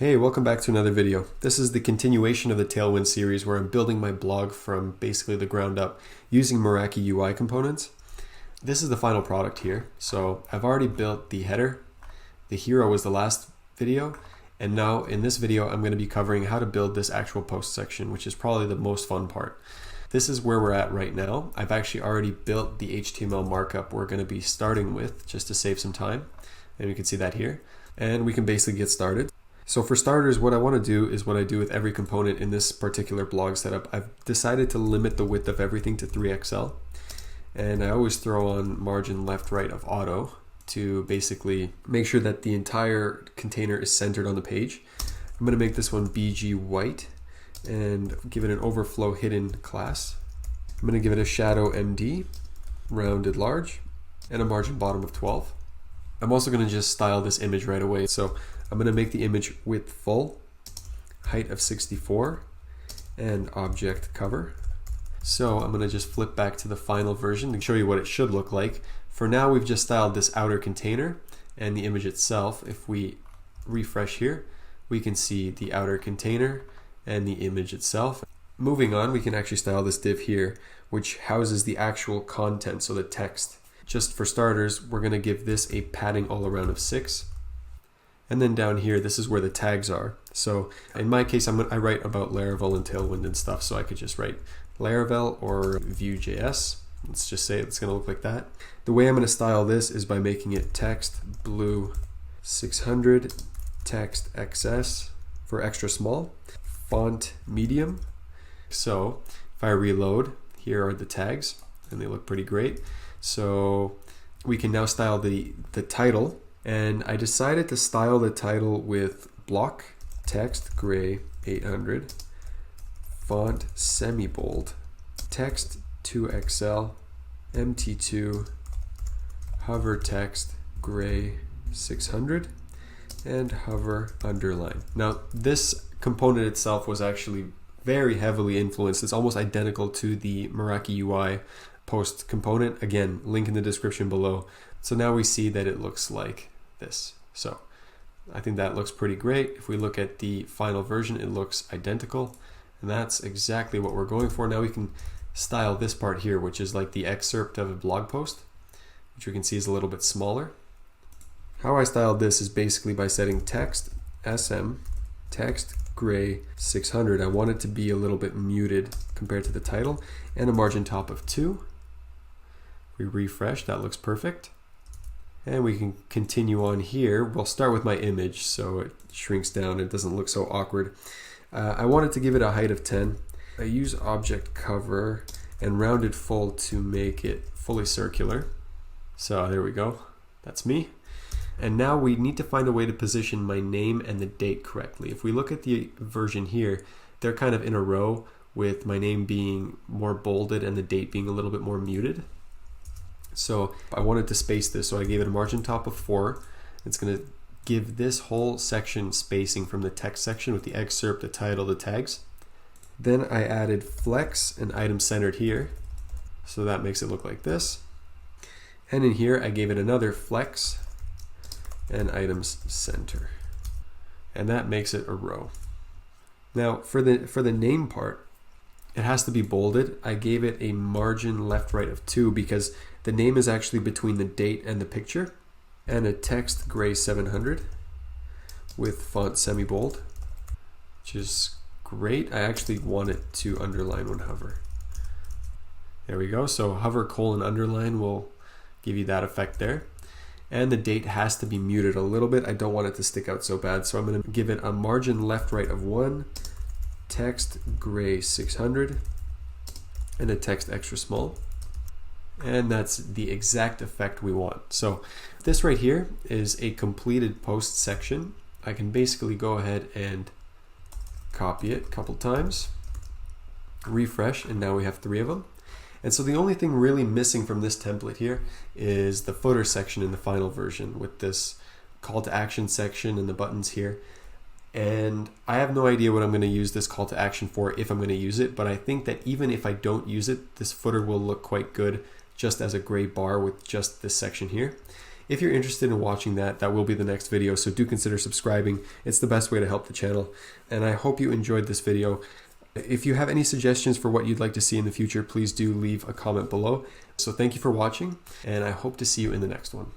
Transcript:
Hey, welcome back to another video. This is the continuation of the Tailwind series where I'm building my blog from basically the ground up using MerakiUI components. This is the final product here. So I've already built the header. The hero was the last video. And now in this video, I'm going to be covering how to build this actual post section, which is probably the most fun part. This is where we're at right now. I've actually already built the HTML markup we're going to be starting with just to save some time. And you can see that here. And we can basically get started. So for starters, what I want to do is what I do with every component in this particular blog setup. I've decided to limit the width of everything to 3XL. And I always throw on margin left, right of auto to basically make sure that the entire container is centered on the page. I'm going to make this one BG white and give it an overflow hidden class. I'm going to give it a shadow MD, rounded large, and a margin bottom of 12. I'm also going to just style this image right away. So I'm going to make the image width full, height of 64, and object cover. So I'm going to just flip back to the final version to show you what it should look like. For now, we've just styled this outer container and the image itself. If we refresh here, we can see the outer container and the image itself. Moving on, we can actually style this div here, which houses the actual content, so the text. Just for starters, we're going to give this a padding all around of 6. And then down here, this is where the tags are. So in my case, I write about Laravel and Tailwind and stuff, so I could just write Laravel or Vue.js. Let's just say it's going to look like that. The way I'm going to style this is by making it text blue 600, text XS for extra small, font medium. So if I reload, here are the tags, and they look pretty great. So we can now style the title. And I decided to style the title with block text gray 800, font semi-bold, text 2XL, MT2, hover text gray 600, and hover underline. Now this component itself was actually very heavily influenced. It's almost identical to the MerakiUI post component. Again, link in the description below. So now we see that it looks like this. So I think that looks pretty great. If we look at the final version, it looks identical, and that's exactly what we're going for. Now we can style this part here, which is like the excerpt of a blog post, which we can see is a little bit smaller. How I styled this is basically by setting text SM, text gray 600. I want it to be a little bit muted compared to the title, and a margin top of 2. We refresh, that looks perfect. And we can continue on here. We'll start with my image so it shrinks down. It doesn't look so awkward. I wanted to give it a height of 10. I use object cover and rounded full to make it fully circular. So there we go. That's me. And now we need to find a way to position my name and the date correctly. If we look at the version here, they're kind of in a row with my name being more bolded and the date being a little bit more muted. So I wanted to space this, so I gave it a margin top of 4. It's going to give this whole section spacing from the text section with the excerpt, the title, the tags. Then I added flex and item centered here, so that makes it look like this. And in here I gave it another flex and items center, and that makes it a row. Now for the name part, it has to be bolded. I gave it a margin left right of 2 because the name is actually between the date and the picture, and a text gray 700 with font semi-bold, which is great. I actually want it to underline when hover. There we go. So hover colon underline will give you that effect there. And the date has to be muted a little bit. I don't want it to stick out so bad. So I'm going to give it a margin left right of 1, text gray 600, and a text extra small. And that's the exact effect we want. So this right here is a completed post section. I can basically go ahead and copy it a couple times, refresh, and now we have 3 of them. And so the only thing really missing from this template here is the footer section in the final version with this call to action section and the buttons here. And I have no idea what I'm going to use this call to action for, if I'm going to use it, but I think that even if I don't use it, this footer will look quite good just as a gray bar with just this section here. If you're interested in watching that, that will be the next video, so do consider subscribing. It's the best way to help the channel, and I hope you enjoyed this video. If you have any suggestions for what you'd like to see in the future, please do leave a comment below. So thank you for watching, and I hope to see you in the next one.